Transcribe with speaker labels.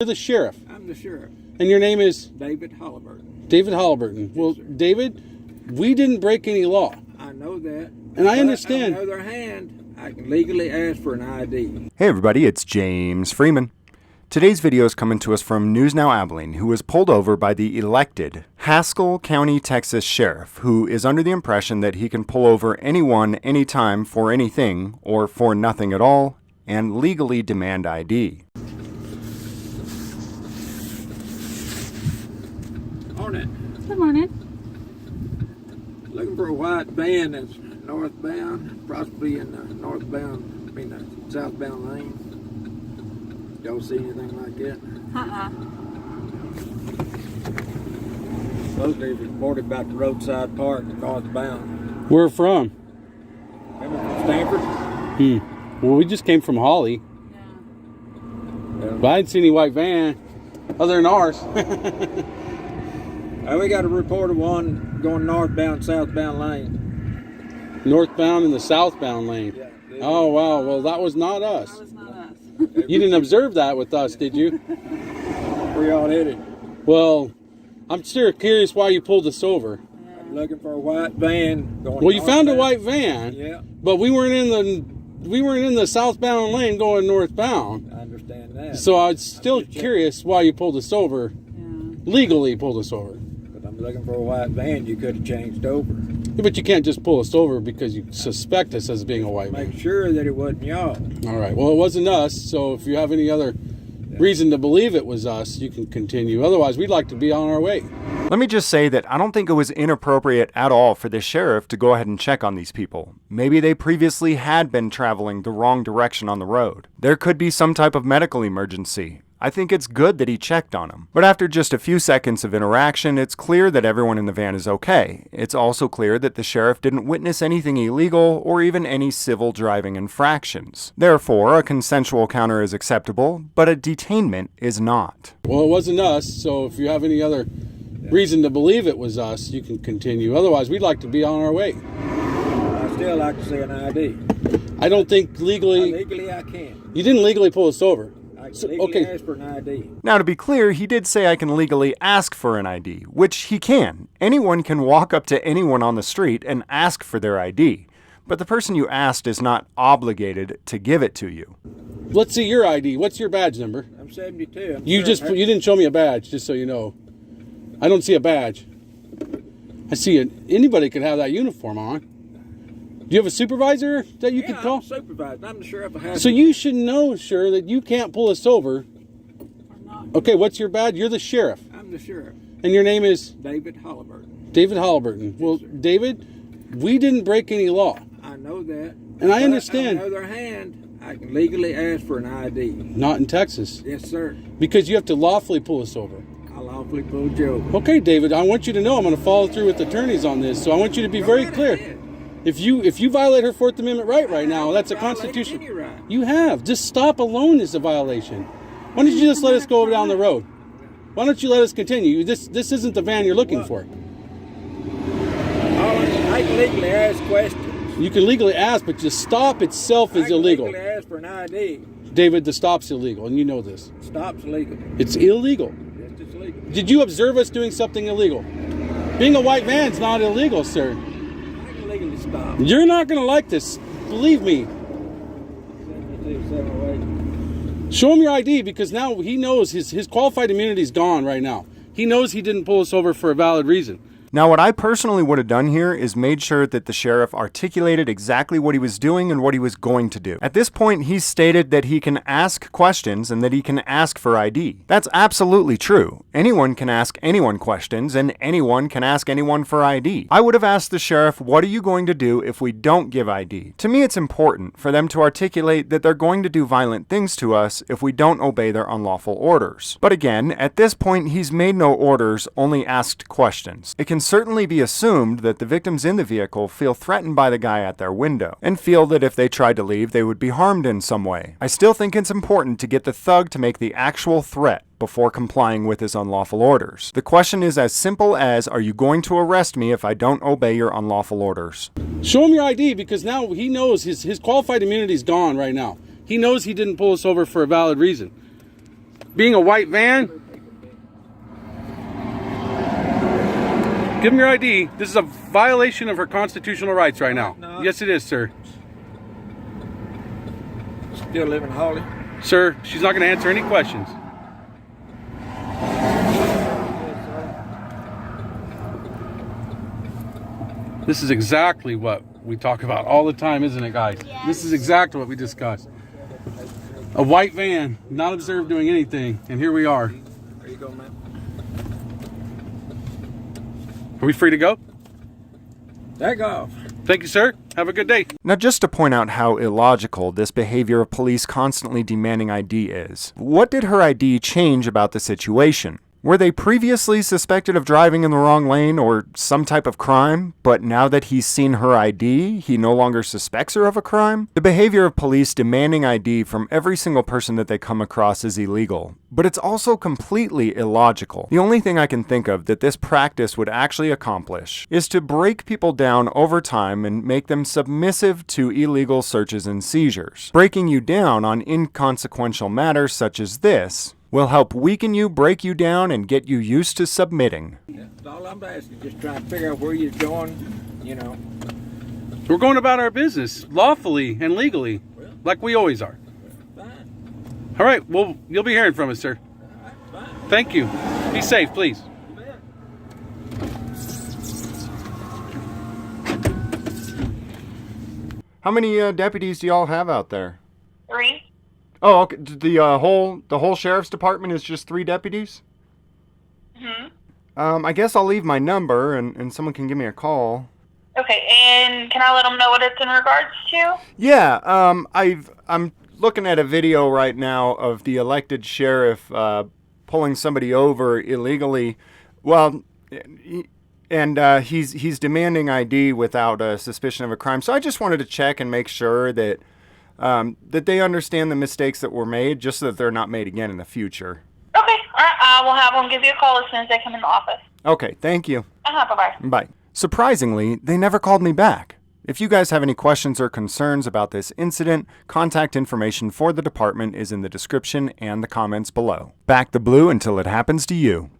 Speaker 1: You're the sheriff.
Speaker 2: I'm the sheriff.
Speaker 1: And your name is?
Speaker 2: David Halliburton.
Speaker 1: David Halliburton. Well,
Speaker 2: sir.
Speaker 1: David, we didn't break any law.
Speaker 2: I know that.
Speaker 1: And I understand.
Speaker 2: On the other hand, I can legally ask for an ID.
Speaker 3: Hey everybody, it's James Freeman. Today's video is coming to us from News Now Abilene, who was pulled over by the elected Haskell County, Texas sheriff, who is under the impression that he can pull over anyone, anytime, for anything, or for nothing at all, and legally demand ID.
Speaker 2: Morning.
Speaker 4: Good morning.
Speaker 2: Looking for a white van that's northbound, possibly in the southbound lane. Y'all see anything like that? Supposedly it was reported about the roadside park northbound.
Speaker 1: Where from?
Speaker 2: Remember from Stanford?
Speaker 1: Well, we just came from Holly. But I didn't see any white van other than ours.
Speaker 2: We got a report of one going northbound, southbound lane.
Speaker 1: Northbound in the southbound lane.
Speaker 2: Yeah.
Speaker 1: Oh, wow. Well, that was not us.
Speaker 4: That was not us.
Speaker 1: You didn't observe that with us, did you?
Speaker 2: Where y'all headed?
Speaker 1: Well, I'm still curious why you pulled us over.
Speaker 2: I'm looking for a white van going
Speaker 1: Well, you found a
Speaker 2: northbound.
Speaker 1: white van,
Speaker 2: Yeah,
Speaker 1: but we weren't in the southbound lane going northbound.
Speaker 2: I understand that.
Speaker 1: So I was still
Speaker 2: just checking.
Speaker 1: curious why you pulled us over.
Speaker 4: Yeah.
Speaker 1: Legally pulled us over.
Speaker 2: But I'm looking for a white van you could have changed over.
Speaker 1: Yeah, but you can't just pull us over because you suspect us as being a white
Speaker 2: Make
Speaker 1: man.
Speaker 2: sure that it wasn't y'all.
Speaker 1: All right. Well, it wasn't us. So if you have any other reason to believe it was us, you can continue. Otherwise, we'd like to be on our way.
Speaker 3: Let me just say that I don't think it was inappropriate at all for the sheriff to go ahead and check on these people. Maybe they previously had been traveling the wrong direction on the road. There could be some type of medical emergency. I think it's good that he checked on them. But after just a few seconds of interaction, it's clear that everyone in the van is okay. It's also clear that the sheriff didn't witness anything illegal or even any civil driving infractions. Therefore, a consensual counter is acceptable, but a detainment is not.
Speaker 1: Well, it wasn't us. So if you have any other reason to believe it was us, you can continue. Otherwise, we'd like to be on our way.
Speaker 2: I still like to see an ID.
Speaker 1: I don't think legally.
Speaker 2: Legally, I can.
Speaker 1: You didn't legally pull us over.
Speaker 2: I can
Speaker 1: So,
Speaker 2: legally
Speaker 1: okay.
Speaker 2: ask for an ID.
Speaker 3: Now, to be clear, he did say I can legally ask for an ID, which he can. Anyone can walk up to anyone on the street and ask for their ID. But the person you asked is not obligated to give it to you.
Speaker 1: Let's see your ID. What's your badge number?
Speaker 2: I'm 72.
Speaker 1: You didn't show me a badge, just so you know. I don't see a badge. I see it. Anybody could have that uniform on. Do you have a supervisor that you could call?
Speaker 2: I'm supervised. I'm the sheriff of Haskell.
Speaker 1: So you should know, sure, that you can't pull us over. Okay, what's your badge? You're the sheriff.
Speaker 2: I'm the sheriff.
Speaker 1: And your name is?
Speaker 2: David Halliburton.
Speaker 1: David Halliburton. Well, David, we didn't break any law.
Speaker 2: I know that.
Speaker 1: And I
Speaker 2: But
Speaker 1: understand.
Speaker 2: On the other hand, I can legally ask for an ID.
Speaker 1: Not in Texas.
Speaker 2: Yes, sir.
Speaker 1: Because you have to lawfully pull us over.
Speaker 2: I lawfully pulled you over.
Speaker 1: Okay, David, I want you to know I'm going to follow through with attorneys on this, so I want you to be very clear. If you violate her Fourth Amendment right now, that's a constitution.
Speaker 2: Any right.
Speaker 1: You have. Just stop alone is a violation. Why don't you just let us go down the road? Why don't you let us continue? This isn't the van you're looking for.
Speaker 2: I can legally ask questions.
Speaker 1: You can legally ask, but the stop itself is illegal.
Speaker 2: I can legally ask for an ID.
Speaker 1: David, the stop's illegal, and you know this.
Speaker 2: Stop's legal.
Speaker 1: It's illegal.
Speaker 2: Yes, it's legal.
Speaker 1: Did you observe us doing something illegal? Being a white van's not illegal, sir.
Speaker 2: I can legally stop.
Speaker 1: You're not going to like this. Believe me.
Speaker 2: 72, 708.
Speaker 1: Show him your ID, because now he knows his qualified immunity is gone right now. He knows he didn't pull us over for a valid reason.
Speaker 3: Now, what I personally would have done here is made sure that the sheriff articulated exactly what he was doing and what he was going to do. At this point, he stated that he can ask questions and that he can ask for ID. That's absolutely true. Anyone can ask anyone questions and anyone can ask anyone for ID. I would have asked the sheriff, what are you going to do if we don't give ID? To me, it's important for them to articulate that they're going to do violent things to us if we don't obey their unlawful orders. But again, at this point, he's made no orders, only asked questions. It can certainly be assumed that the victims in the vehicle feel threatened by the guy at their window and feel that if they tried to leave, they would be harmed in some way. I still think it's important to get the thug to make the actual threat before complying with his unlawful orders. The question is as simple as, are you going to arrest me if I don't obey your unlawful orders?
Speaker 1: Show him your ID, because now he knows his qualified immunity is gone right now. He knows he didn't pull us over for a valid reason. being a white van. Give him your ID. This is a violation of her constitutional rights right now.
Speaker 2: No.
Speaker 1: Yes, it is, sir.
Speaker 2: Still living Holly?
Speaker 1: Sir, she's not going to answer any questions. This is exactly what we talk about all the time, isn't it, guys?
Speaker 4: Yes.
Speaker 1: This is exactly what we discussed. A white van, not observed doing anything, and here we are.
Speaker 2: There you go, man.
Speaker 1: Are we free to go?
Speaker 2: Take off.
Speaker 1: Thank you, sir. Have a good day.
Speaker 3: Now, just to point out how illogical this behavior of police constantly demanding ID is, what did her ID change about the situation? Were they previously suspected of driving in the wrong lane or some type of crime, but now that he's seen her ID, he no longer suspects her of a crime? The behavior of police demanding ID from every single person that they come across is illegal, but it's also completely illogical. The only thing I can think of that this practice would actually accomplish is to break people down over time and make them submissive to illegal searches and seizures. Breaking you down on inconsequential matters such as this will help weaken you, break you down, and get you used to submitting.
Speaker 2: Yeah, that's all I'm asking. Just trying to figure out where you're going, you know.
Speaker 1: We're going about our business lawfully and legally, like we always are.
Speaker 2: Fine.
Speaker 1: All right, well, you'll be hearing from us, sir.
Speaker 2: All right, fine.
Speaker 1: Thank you. Be safe, please.
Speaker 2: You bet.
Speaker 3: How many deputies do y'all have out there?
Speaker 4: 3.
Speaker 3: Oh, okay. The whole sheriff's department is just 3 deputies? I guess I'll leave my number and someone can give me a call.
Speaker 4: Okay, and can I let them know what it's in regards to?
Speaker 3: Yeah, I'm looking at a video right now of the elected sheriff pulling somebody over illegally. Well, he's demanding ID without a suspicion of a crime. So I just wanted to check and make sure that that they understand the mistakes that were made, just so that they're not made again in the future.
Speaker 4: Okay, all right. I will have them give you a call as soon as they come in the office.
Speaker 3: Okay, thank you.
Speaker 4: Bye-bye.
Speaker 3: Bye. Surprisingly, they never called me back. If you guys have any questions or concerns about this incident, contact information for the department is in the description and the comments below. Back the blue until it happens to you.